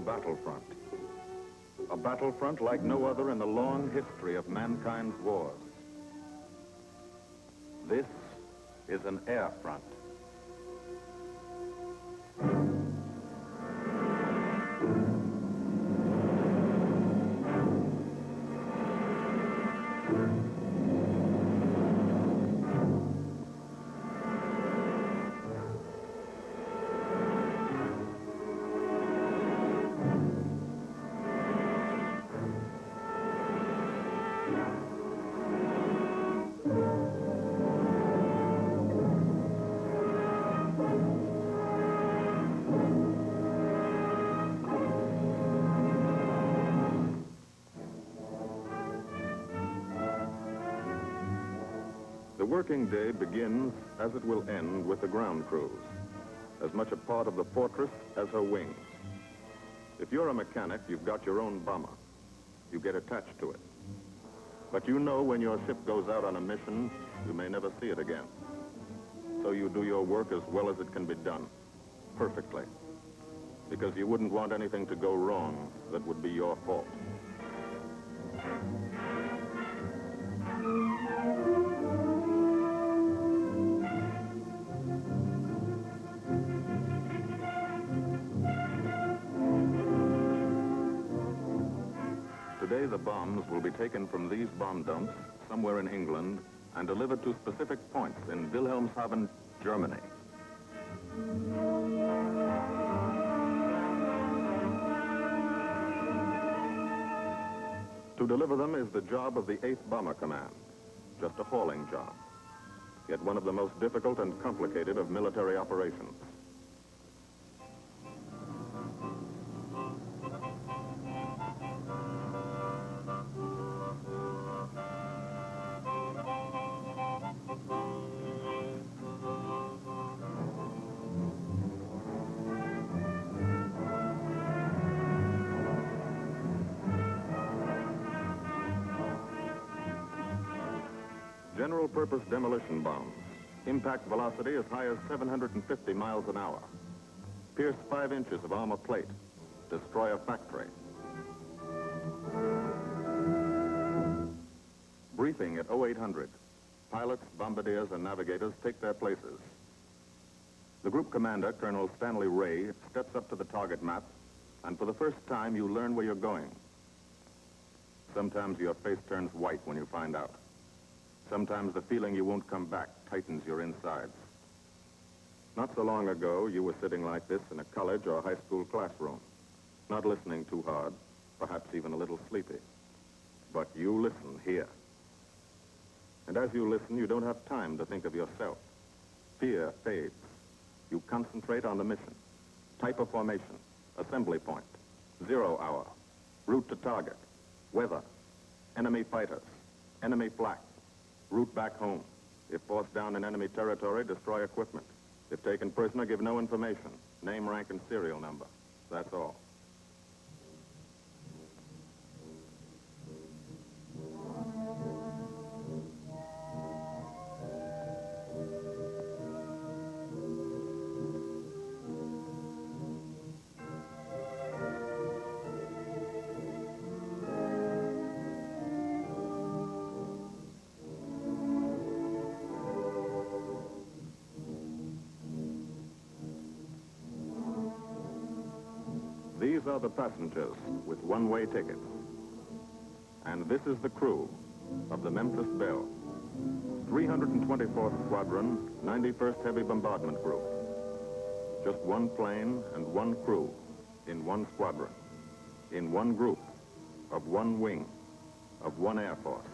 battlefront. A battlefront like no other in the long history of mankind's wars. This is an air front. The working day begins, as it will end, with the ground crews, as much a part of the fortress as her wings. If you're a mechanic, you've got your own bomber. You get attached to it. But you know when your ship goes out on a mission, you may never see it again. So you do your work as well as it can be done, perfectly, because you wouldn't want anything to go wrong that would be your fault. Today, the bombs will be taken from these bomb dumps somewhere in England and delivered to specific points in Wilhelmshaven, Germany. To deliver them is the job of the 8th Bomber Command, just a hauling job, yet one of the most difficult and complicated of military operations. General-purpose demolition bombs, impact velocity as high as 750 miles an hour, pierce 5 inches of armor plate, destroy a factory. Briefing at 0800. Pilots, bombardiers, and navigators take their places. The group commander, Colonel Stanley Ray, steps up to the target map, and for the first time, you learn where you're going. Sometimes your face turns white when you find out. Sometimes the feeling you won't come back tightens your insides. Not so long ago, you were sitting like this in a college or high school classroom, not listening too hard, perhaps even a little sleepy. But you listen here. And as you listen, you don't have time to think of yourself. Fear fades. You concentrate on the mission. Type of formation, assembly point, 0 hour, route to target, weather, enemy fighters, enemy flak, route back home. If forced down in enemy territory, destroy equipment. If taken prisoner, give no information. Name, rank, and serial number. That's all. These are the passengers with one-way tickets. And this is the crew of the Memphis Belle, 324th Squadron, 91st Heavy Bombardment Group. Just one plane and one crew in one squadron, in one group, of one wing, of one Air Force,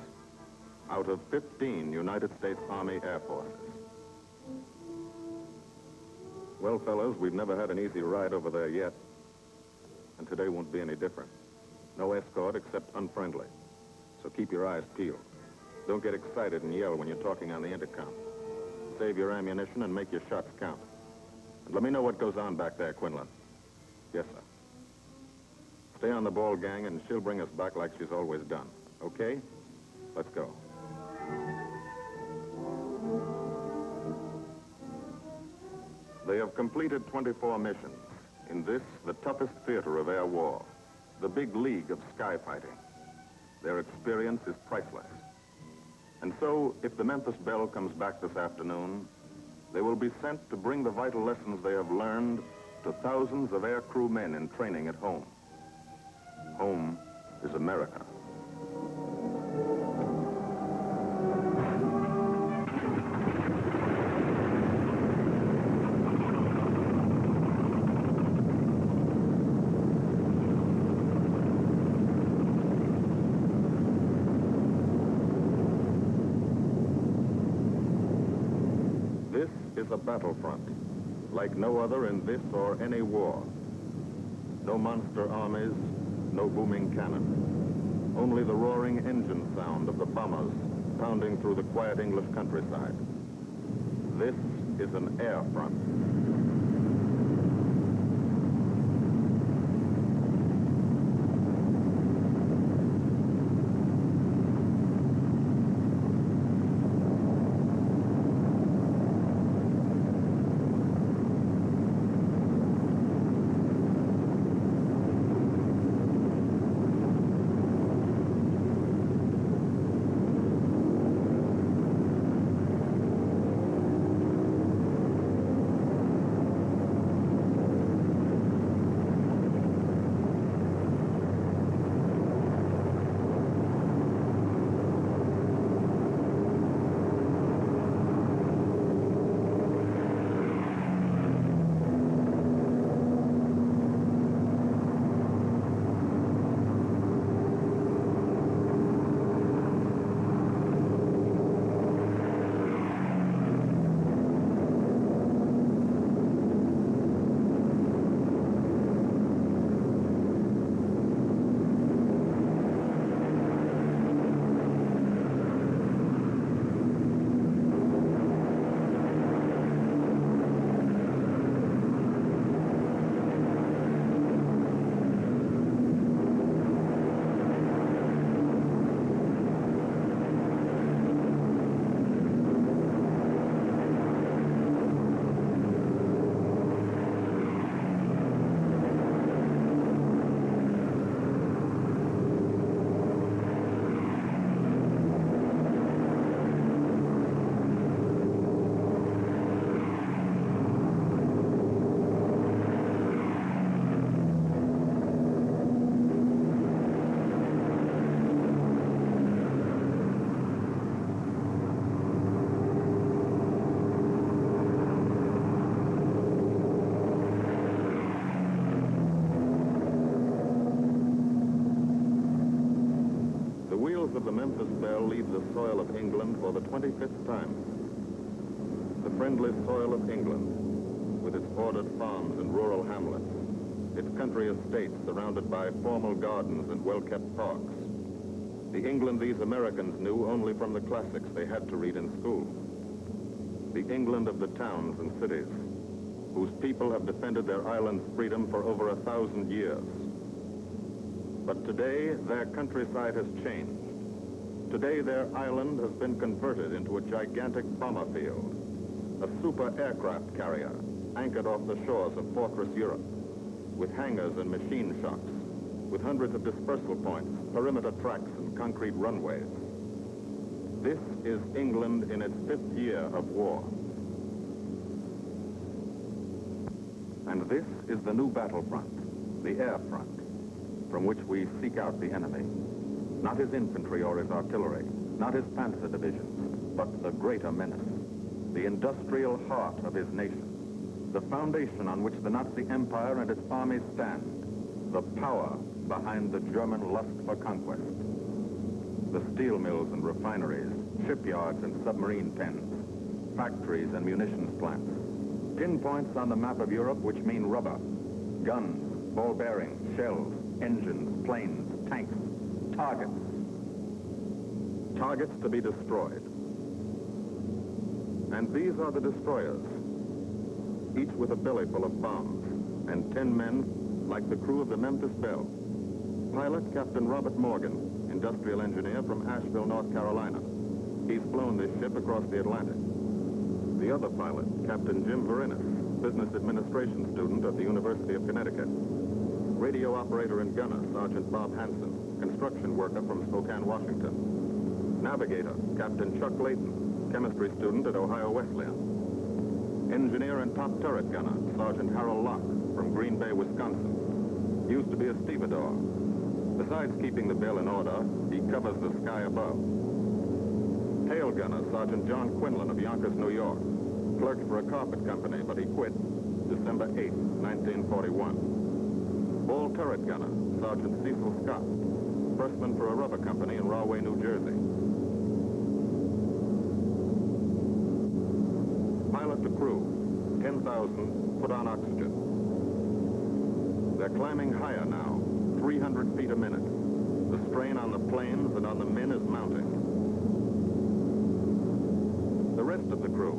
out of 15 United States Army Air Forces. Well, fellows, we've never had an easy ride over there yet. And today won't be any different. No escort except unfriendly. So keep your eyes peeled. Don't get excited and yell when you're talking on the intercom. Save your ammunition and make your shots count. And let me know what goes on back there, Quinlan. Yes, sir. Stay on the ball, gang, and she'll bring us back like she's always done. Okay? Let's go. They have completed 24 missions In this, the toughest theater of air war, the big league of sky fighting, their experience is priceless. And so, if the Memphis Belle comes back this afternoon, they will be sent to bring the vital lessons they have learned to thousands of air crew men in training at home. Home is America. This is a battlefront, like no other in this or any war. No monster armies, no booming cannon. Only the roaring engine sound of the bombers pounding through the quiet English countryside. This is an air front. Of the Memphis Belle leave the soil of England for the 25th time. The friendly soil of England, with its ordered farms and rural hamlets, its country estates surrounded by formal gardens and well-kept parks. The England these Americans knew only from the classics they had to read in school. The England of the towns and cities, whose people have defended their island's freedom for over 1,000 years. But today, their countryside has changed. Today, their island has been converted into a gigantic bomber field, a super aircraft carrier anchored off the shores of Fortress Europe, with hangars and machine shops, with hundreds of dispersal points, perimeter tracks, and concrete runways. This is England in its 5th year of war. And this is the new battlefront, the air front, from which we seek out the enemy. Not his infantry or his artillery, not his panzer divisions, but the greater menace, the industrial heart of his nation, the foundation on which the Nazi Empire and its armies stand, the power behind the German lust for conquest. The steel mills and refineries, shipyards and submarine pens, factories and munitions plants, pinpoints on the map of Europe which mean rubber, guns, ball bearings, shells, engines, planes, tanks, targets. Targets to be destroyed. And these are the destroyers, each with a belly full of bombs, and 10 men like the crew of the Memphis Belle. Pilot Captain Robert Morgan, industrial engineer from Asheville, North Carolina. He's flown this ship across the Atlantic. The other pilot, Captain Jim Verinis, business administration student at the University of Connecticut. Radio operator and gunner, Sergeant Bob Hansen, construction worker from Spokane, Washington. Navigator, Captain Chuck Layton, chemistry student at Ohio Wesleyan. Engineer and top turret gunner, Sergeant Harold Locke, from Green Bay, Wisconsin. Used to be a stevedore. Besides keeping the Belle in order, he covers the sky above. Tail gunner, Sergeant John Quinlan of Yonkers, New York. Clerked for a carpet company, but he quit December 8, 1941. Ball turret gunner, Sergeant Cecil Scott. Firstman for a rubber company in Rahway, New Jersey. Pilot to crew, 10,000, put on oxygen. They're climbing higher now, 300 feet a minute. The strain on the planes and on the men is mounting. The rest of the crew,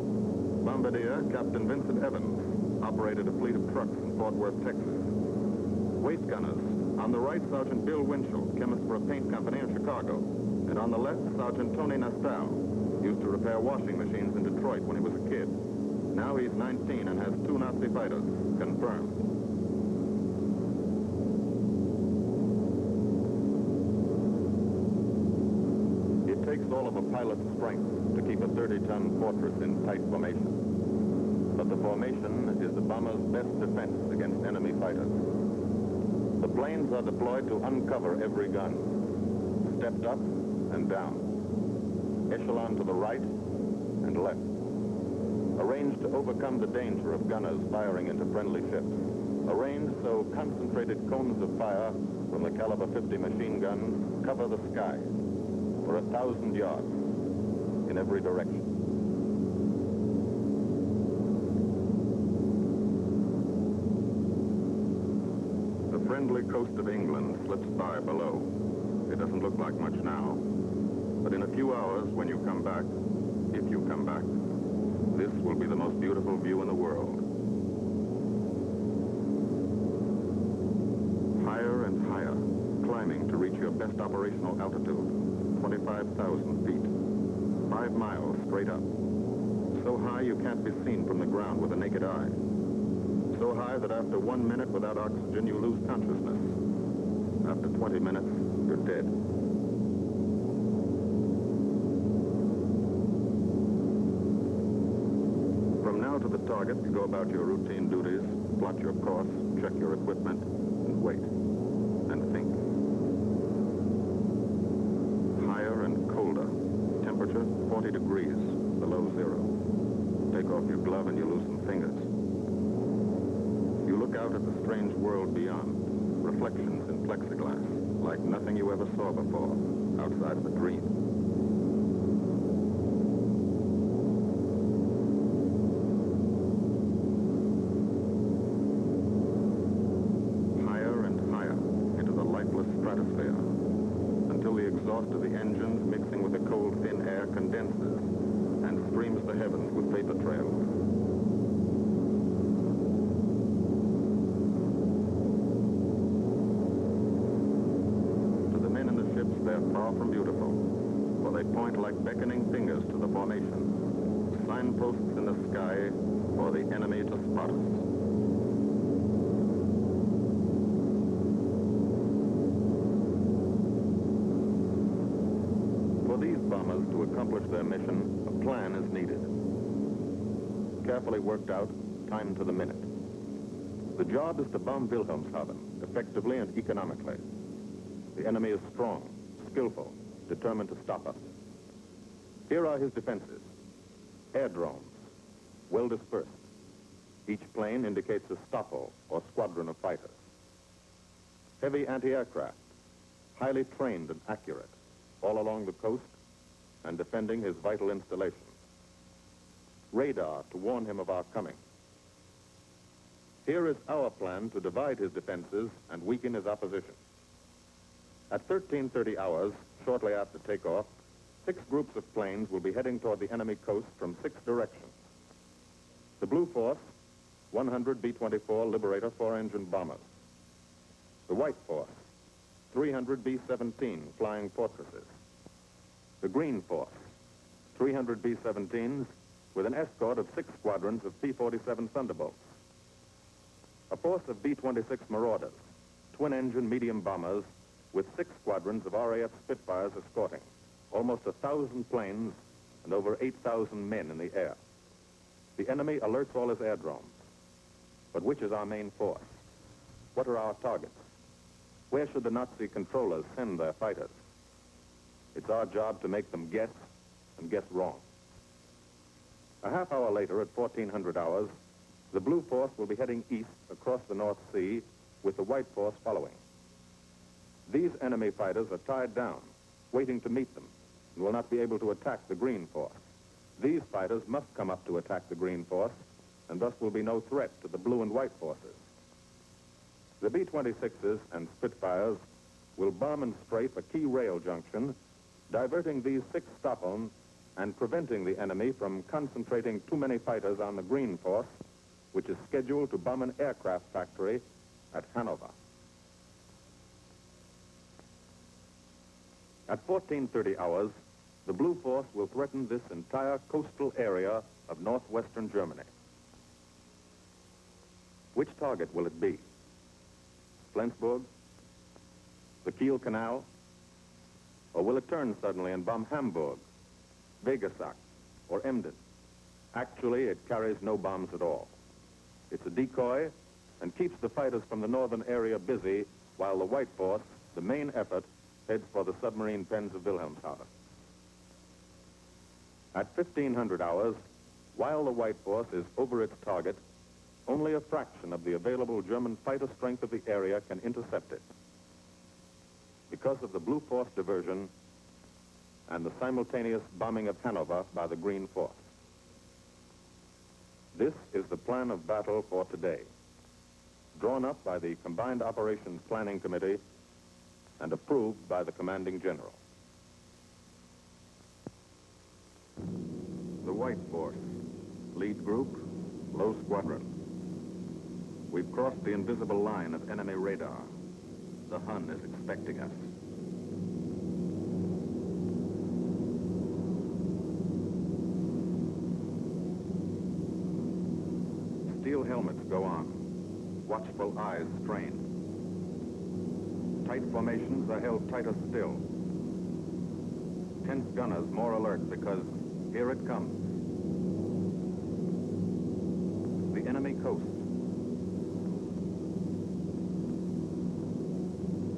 Bombardier Captain Vincent Evans, operated a fleet of trucks in Fort Worth, Texas. Waist gunners, on the right, Sergeant Bill Winchell, chemist for a paint company in Chicago. And on the left, Sergeant Tony Nastal, used to repair washing machines in Detroit when he was a kid. Now he's 19 and has 2 Nazi fighters, confirmed. It takes all of a pilot's strength to keep a 30-ton fortress in tight formation. But the formation is the bomber's best defense against enemy fighters. The planes are deployed to uncover every gun, stepped up and down, echelon to the right and left, arranged to overcome the danger of gunners firing into friendly ships, arranged so concentrated cones of fire from the caliber 50 machine guns cover the sky for 1,000 yards in every direction. The friendly coast of England slips by below. It doesn't look like much now, but in a few hours when you come back, if you come back, this will be the most beautiful view in the world. Higher and higher, climbing to reach your best operational altitude, 25,000 feet, 5 miles straight up. So high you can't be seen from the ground with the naked eye. So high that after 1 minute without oxygen, you lose consciousness. After 20 minutes, you're dead. From now to the target, you go about your routine duties, plot your course, check your equipment, and wait, and think. Higher and colder. Temperature, 40 degrees, below zero. Take off your glove and you loosen fingers. You look out at the strange world beyond, reflections in plexiglass, like nothing you ever saw before, outside of a dream. Higher and higher into the lifeless stratosphere, until the exhaust of the engines mixing with the cold, thin air condenses and streams the heavens with vapor trails. They're far from beautiful, for they point like beckoning fingers to the formation, signposts in the sky for the enemy to spot us. For these bombers to accomplish their mission, a plan is needed. Carefully worked out, timed to the minute. The job is to bomb Wilhelmshaven effectively and economically. The enemy is strong, skillful, determined to stop us. Here are his defenses. Air drones, well dispersed. Each plane indicates a stopo, or squadron of fighters. Heavy anti-aircraft, highly trained and accurate, all along the coast and defending his vital installations. Radar to warn him of our coming. Here is our plan to divide his defenses and weaken his opposition. At 13:30 hours, shortly after takeoff, 6 groups of planes will be heading toward the enemy coast from 6 directions. The Blue Force, 100 B-24 Liberator 4-engine bombers. The White Force, 300 B-17 Flying Fortresses. The Green Force, 300 B-17s with an escort of 6 squadrons of P-47 Thunderbolts. A force of B-26 Marauders, twin-engine medium bombers, with 6 squadrons of RAF Spitfires escorting, almost 1,000 planes and over 8,000 men in the air. The enemy alerts all his airdromes. But which is our main force? What are our targets? Where should the Nazi controllers send their fighters? It's our job to make them guess, and guess wrong. A half hour later, at 1400 hours, the Blue Force will be heading east across the North Sea, with the White Force following. These enemy fighters are tied down, waiting to meet them, and will not be able to attack the Green Force. These fighters must come up to attack the Green Force, and thus will be no threat to the Blue and White Forces. The B-26s and Spitfires will bomb and strafe a key rail junction, diverting these 6 stop-ons and preventing the enemy from concentrating too many fighters on the Green Force, which is scheduled to bomb an aircraft factory at Hanover. At 1430 hours, the Blue Force will threaten this entire coastal area of northwestern Germany. Which target will it be? Flensburg? The Kiel Canal? Or will it turn suddenly and bomb Hamburg, Wegesack, or Emden? Actually, it carries no bombs at all. It's a decoy and keeps the fighters from the northern area busy while the White Force, the main effort, heads for the submarine pens of Wilhelmshaven. At 1500 hours, while the White Force is over its target, only a fraction of the available German fighter strength of the area can intercept it. Because of the Blue Force diversion and the simultaneous bombing of Hanover by the Green Force. This is the plan of battle for today, drawn up by the Combined Operations Planning Committee and approved by the Commanding General. The White Force, lead group, low squadron. We've crossed the invisible line of enemy radar. The Hun is expecting us. Steel helmets go on. Watchful eyes strain. Tight formations are held tighter still. Tense gunners more alert because here it comes. The enemy coast.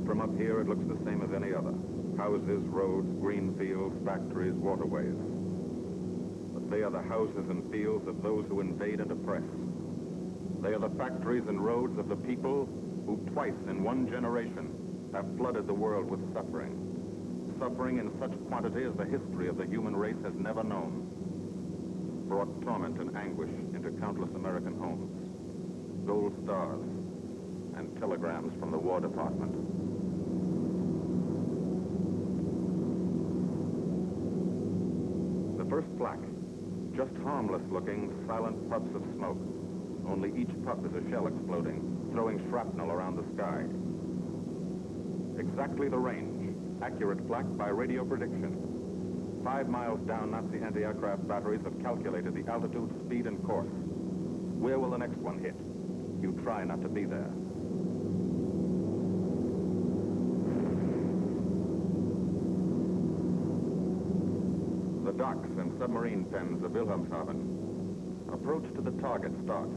From up here, it looks the same as any other. Houses, roads, green fields, factories, waterways. But they are the houses and fields of those who invade and oppress. They are the factories and roads of the people who twice in one generation have flooded the world with suffering. Suffering in such quantity as the history of the human race has never known. Brought torment and anguish into countless American homes. Gold stars and telegrams from the War Department. The first flak, just harmless-looking, silent puffs of smoke. Only each puff is a shell exploding, throwing shrapnel around the sky. Exactly the range, accurate flak by radio prediction. 5 miles down, Nazi anti-aircraft batteries have calculated the altitude, speed, and course. Where will the next one hit? You try not to be there. The docks and submarine pens of Wilhelmshaven. Approach to the target starts.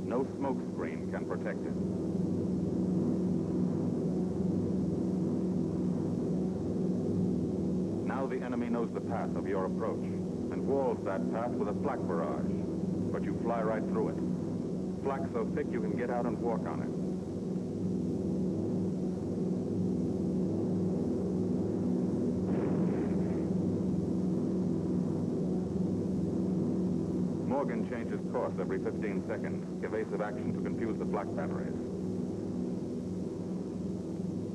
No smoke screen can protect it. Now the enemy knows the path of your approach and walls that path with a flak barrage. But you fly right through it. Flak so thick you can get out and walk on it. Morgan changes course every 15 seconds. Evasive action to confuse the flak batteries.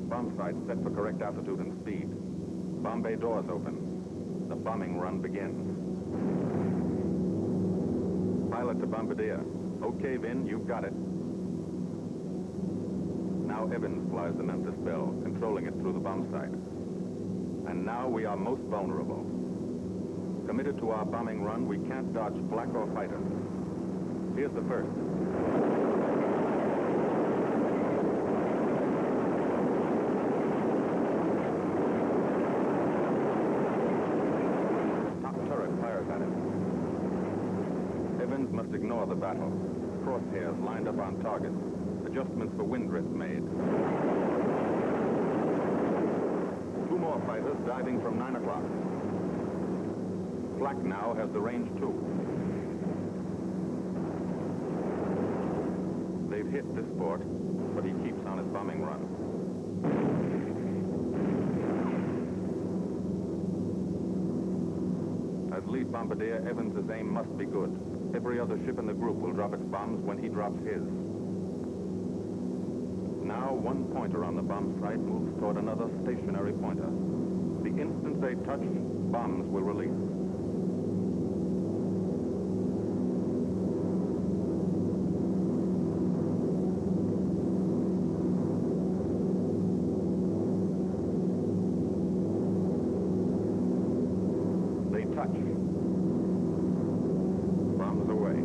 Bomb site set for correct altitude and speed. Bomb bay doors open. The bombing run begins. Pilot to bombardier. Okay, Vin, you've got it. Now Evans flies the Memphis Belle, controlling it through the bomb site. And now we are most vulnerable. Committed to our bombing run, we can't dodge flak or fighters. Here's the first. Top turret fires at him. Evans must ignore the battle. Crosshairs lined up on target. Adjustments for wind drift made. Two more fighters diving from 9 o'clock. Flak now has the range too. They've hit this sport, but he keeps on his bombing run. As lead bombardier, Evans's aim must be good. Every other ship in the group will drop its bombs when he drops his. Now one pointer on the bomb site moves toward another stationary pointer. The instant they touch, bombs will release. They touch. Bombs away.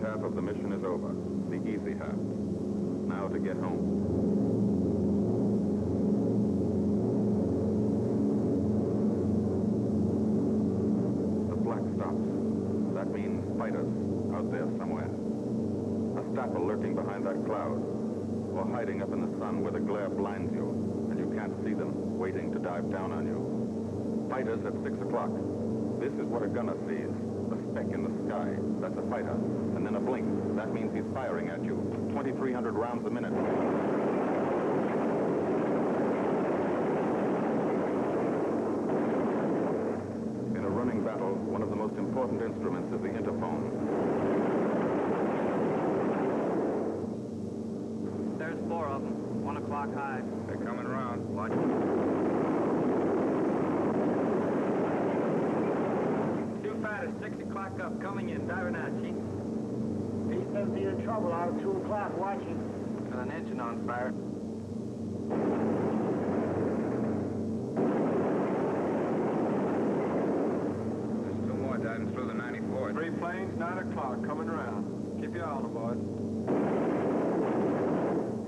Half of the mission is over. The easy half. Now to get home. The flak stops. That means fighters out there somewhere. A staffel lurking behind that cloud, or hiding up in the sun where the glare blinds you and you can't see them, waiting to dive down on you. Fighters at 6 o'clock. This is what a gunner sees. A speck in the sky. That's a fighter. And then a blink. That means he's firing at you. 2,300 rounds a minute. In a running battle, one of the most important instruments is the interphone. There's 4 of them. 1 o'clock high. They're coming around. Watch. Fighters, 6 o'clock up, coming in, diving out, Chief. B-17 in trouble out at 2 o'clock, watching. Got an engine on fire. There's 2 more diving through the 94th. 3 planes, 9 o'clock, coming around. Keep your eye on them, boys.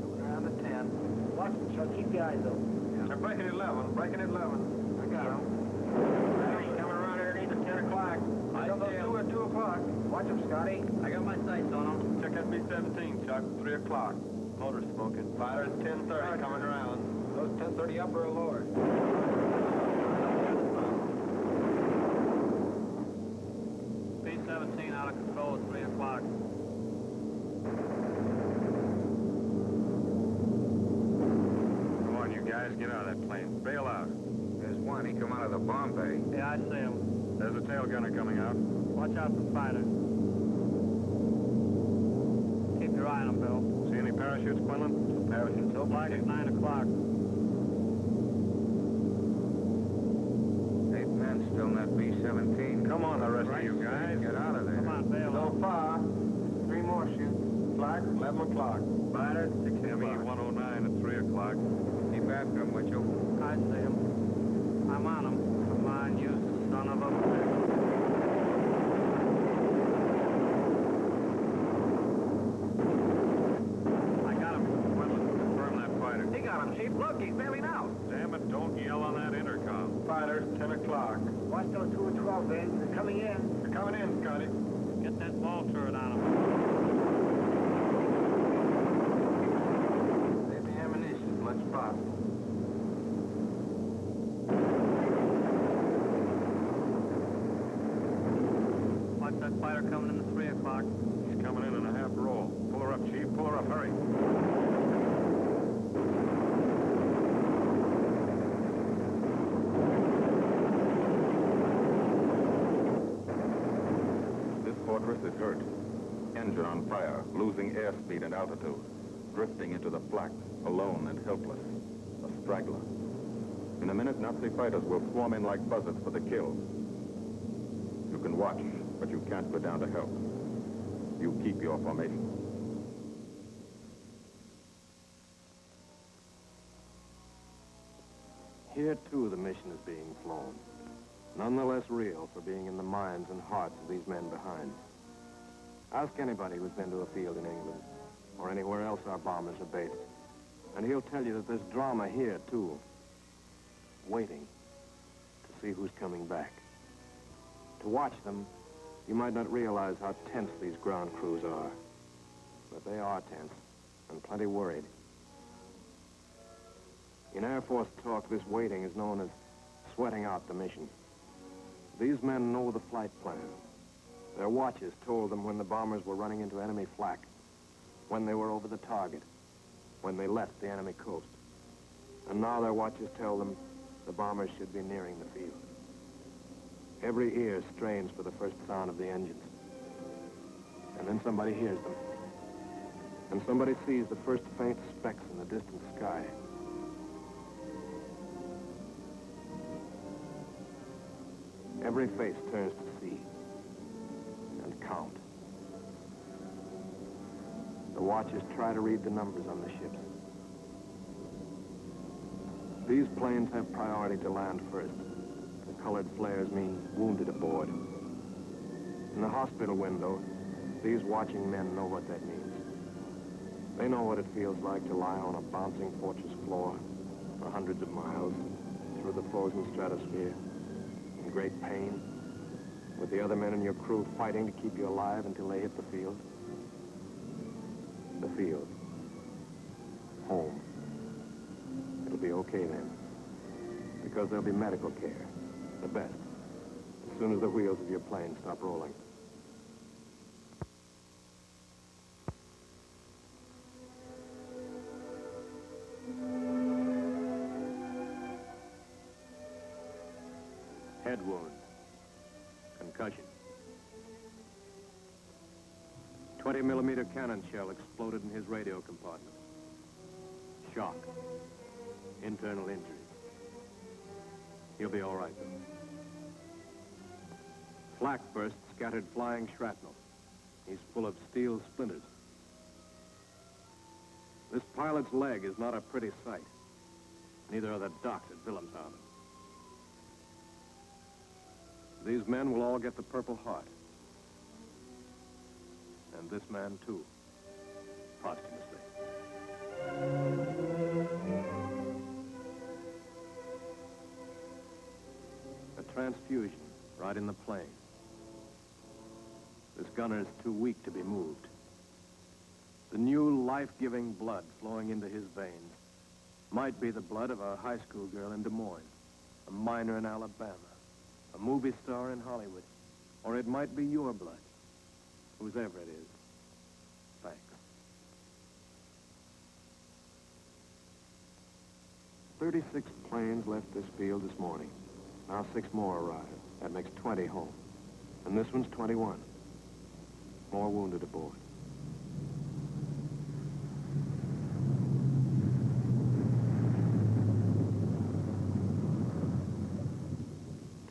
Coming around at 10. Watch them, Chuck. Keep your eyes open. They're breaking at 11, breaking at 11. I got them. Coming around underneath at 10 o'clock. I got those 2 at 2 o'clock. Watch them, Scotty. I got my sights on them. Check that B-17, Chuck. 3 o'clock. Motor smoking. Fighters 10:30 coming around. Those 10:30 upper or lower? B-17 out of control at 3 o'clock. Come on, you guys, get out of that plane. Bail out. There's one. He come out of the bomb bay. Yeah, I see him. There's a tail gunner coming out. Watch out for fighters. Keep your eye on them, Bill. See any parachutes, Quinlan? Parachutes open. Flag at 9 o'clock. 8 men still in that B-17. Come on, the rest of you guys. Get out of there. Come on, Belle. So far, 3 more shoots. Flag, 11 o'clock. Fighters, 6 o'clock. ME-109 at 3 o'clock. Keep after him, would you? I see him. I'm on him. Come on, you son of a bitch. I got him. Quinlan, confirm that fighter. He got him, Chief. Look, he's bailing out. There's 10 o'clock. Watch those 2 and 12 vans. They're coming in. They're coming in, Scotty. Get that ball turret on them. Save the ammunition as much as possible. Watch that fighter coming in at 3 o'clock. She's coming in a half roll. Pull her up, Chief. Pull her up. Hurry. This fortress is hurt. Engine on fire, losing airspeed and altitude, drifting into the flak, alone and helpless, a straggler. In a minute, Nazi fighters will swarm in like buzzards for the kill. You can watch, but you can't go down to help. You keep your formation. Here, too, the mission is being flown. None the less real for being in the minds and hearts of these men behind. Ask anybody who's been to a field in England, or anywhere else our bombers are based, and he'll tell you that there's drama here, too. Waiting to see who's coming back. To watch them, you might not realize how tense these ground crews are. But they are tense, and plenty worried. In Air Force talk, this waiting is known as sweating out the mission. These men know the flight plan. Their watches told them when the bombers were running into enemy flak, when they were over the target, when they left the enemy coast. And now their watches tell them the bombers should be nearing the field. Every ear strains for the first sound of the engines. And then somebody hears them. And somebody sees the first faint specks in the distant sky. Every face turns to see and count. The watchers try to read the numbers on the ships. These planes have priority to land first. The colored flares mean wounded aboard. In the hospital window, these watching men know what that means. They know what it feels like to lie on a bouncing fortress floor for hundreds of miles through the frozen stratosphere in great pain, with the other men in your crew fighting to keep you alive until they hit the field. The field. Home. It'll be okay then, because there'll be medical care, the best, as soon as the wheels of your plane stop rolling. Head wound. Concussion. 20-millimeter cannon shell exploded in his radio compartment. Shock. Internal injury. He'll be all right, though. Flak burst scattered flying shrapnel. He's full of steel splinters. This pilot's leg is not a pretty sight. Neither are the docks at Wilhelmshaven. These men will all get the Purple Heart. And this man, too, posthumously. A transfusion right in the plane. This gunner's too weak to be moved. The new life-giving blood flowing into his veins might be the blood of a high school girl in Des Moines, a miner in Alabama, a movie star in Hollywood, or it might be your blood, whosever it is. Thanks. "36 planes left this field this morning. Now 6 more arrived. That makes 20 home. And this one's 21. More wounded aboard.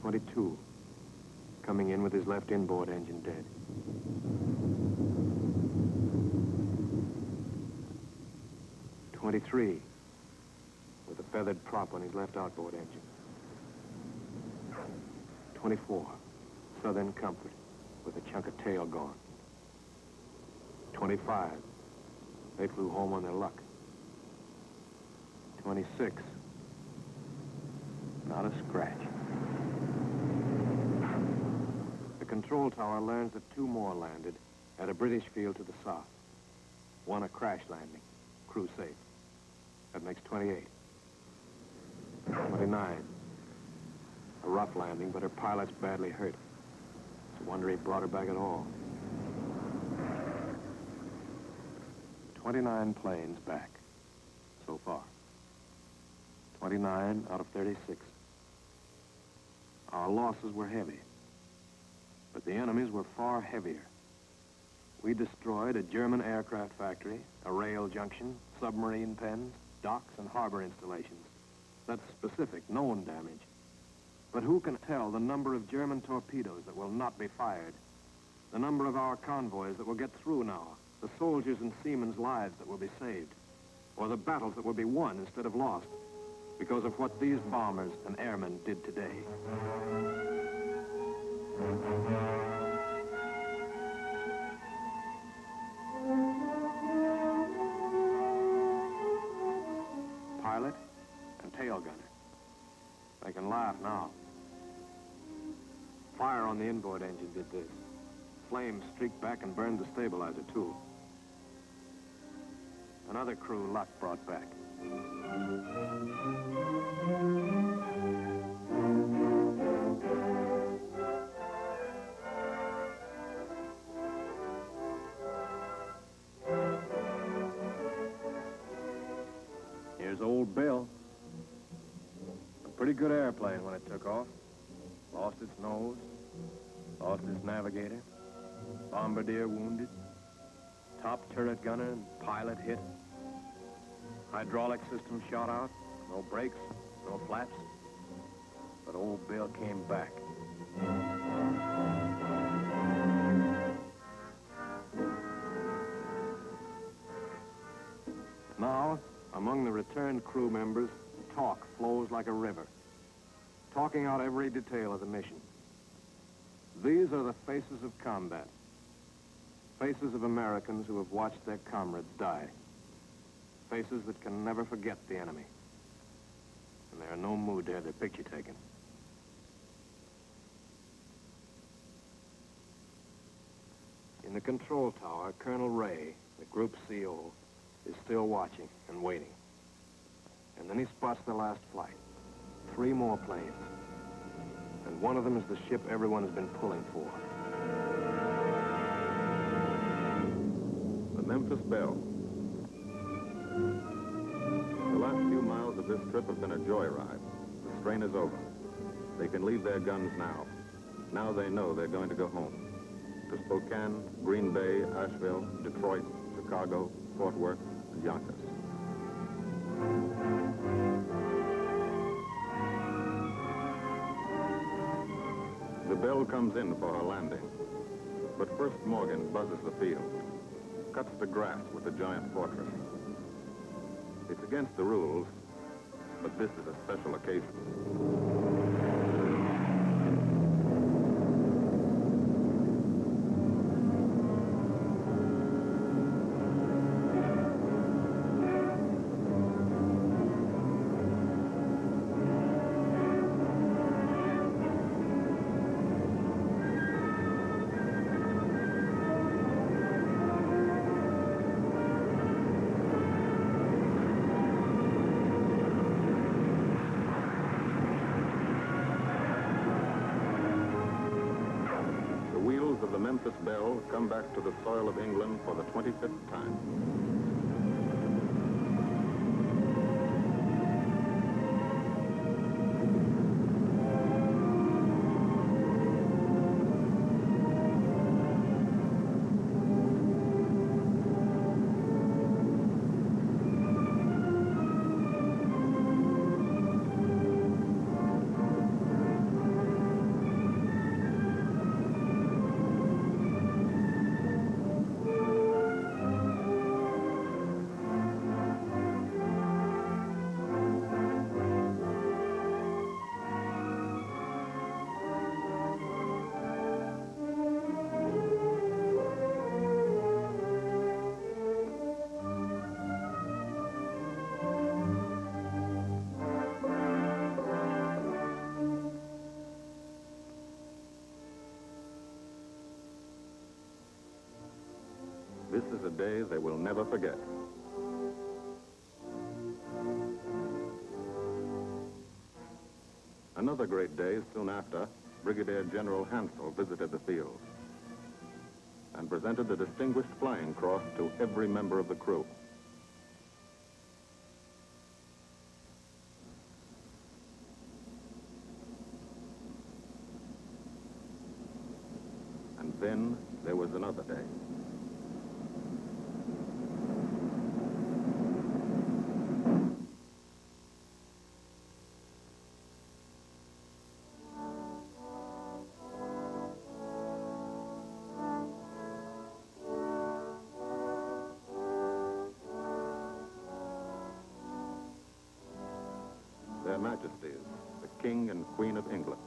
"22, coming in with his left inboard engine dead. "23, with a feathered prop on his left outboard engine. "24, Southern Comfort, with a chunk of tail gone. "25, they flew home on their luck. "26, not a scratch. control tower learns that 2 more landed at a British field to the south. 1 a crash landing, crew safe. That makes 28. 29. A rough landing, but her pilot's badly hurt. It's a wonder he brought her back at all. 29 planes back, so far. 29 out of 36. Our losses were heavy, but the enemy's were far heavier. We destroyed a German aircraft factory, a rail junction, submarine pens, docks, and harbor installations. That's specific, known damage. But who can tell the number of German torpedoes that will not be fired, the number of our convoys that will get through now, the soldiers' and seamen's lives that will be saved, or the battles that will be won instead of lost because of what these bombers and airmen did today. Pilot and tail gunner. They can laugh now. Fire on the inboard engine did this. Flames streaked back and burned the stabilizer, too. Another crew luck brought back. Here's old Belle. A pretty good airplane when it took off. Lost its nose, lost its navigator, bombardier wounded, top turret gunner and pilot hit. Hydraulic system shot out, no brakes, no flaps. But old Belle came back. Now, among the returned crew members, talk flows like a river, talking out every detail of the mission. These are the faces of combat, faces of Americans who have watched their comrades die, faces that can never forget the enemy, and they're in no mood to have their picture taken. In the control tower, Colonel Ray, the group CO, is still watching and waiting. And then he spots the last flight. 3 more planes. And one of them is the ship everyone has been pulling for. The Memphis Belle. The last few miles of this trip have been a joyride. The strain is over. They can leave their guns now. Now they know they're going to go home. To Spokane, Green Bay, Asheville, Detroit, Chicago, Fort Worth, and Yonkers. The Belle comes in for her landing. But first Morgan buzzes the field, cuts the grass with the giant fortress. It's against the rules, but this is a special occasion. The Memphis Belle come back to the soil of England for the 25th time. This is a day they will never forget. Another great day soon after, Brigadier General Hansel visited the field and presented the Distinguished Flying Cross to every member of the crew. And then there was another day. Their Majesties, the King and Queen of England.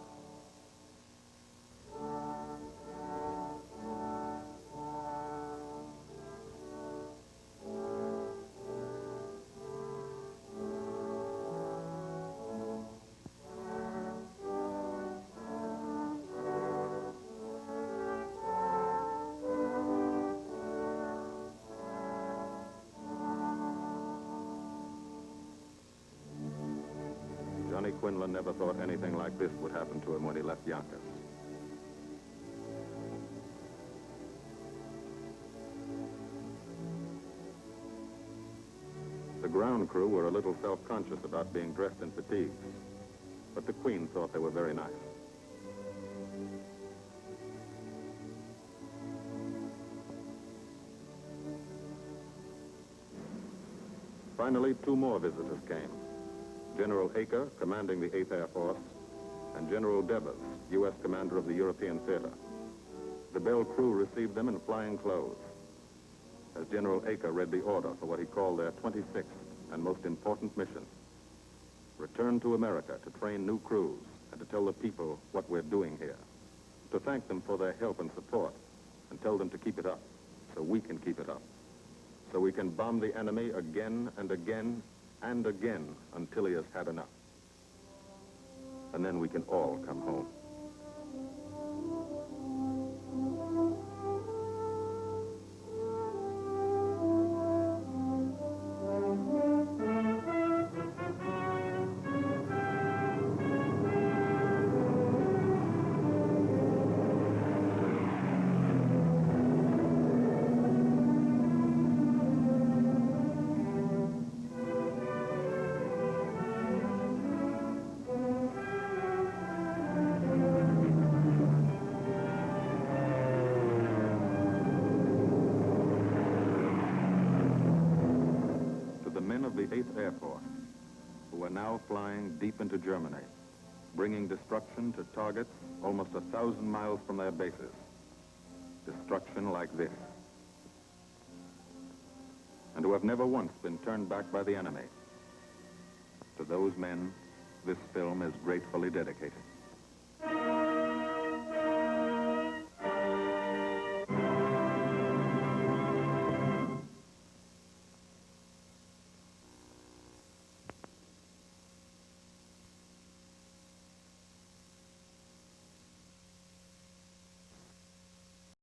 Johnny Quinlan never thought anything like this would happen to him when he left Yonkers. The ground crew were a little self-conscious about being dressed in fatigues, but the Queen thought they were very nice. Finally, two more visitors came. General Acre, commanding the 8th Air Force, and General Devers, U.S. commander of the European Theater. The Belle crew received them in flying clothes, as General Acre read the order for what he called their 26th and most important mission: return to America to train new crews and to tell the people what we're doing here, to thank them for their help and support, and tell them to keep it up so we can keep it up, so we can bomb the enemy again and again and again until he has had enough. And then we can all come home. The 8th Air Force, who are now flying deep into Germany, bringing destruction to targets almost 1,000 miles from their bases. Destruction like this. And who have never once been turned back by the enemy. To those men, this film is gratefully dedicated.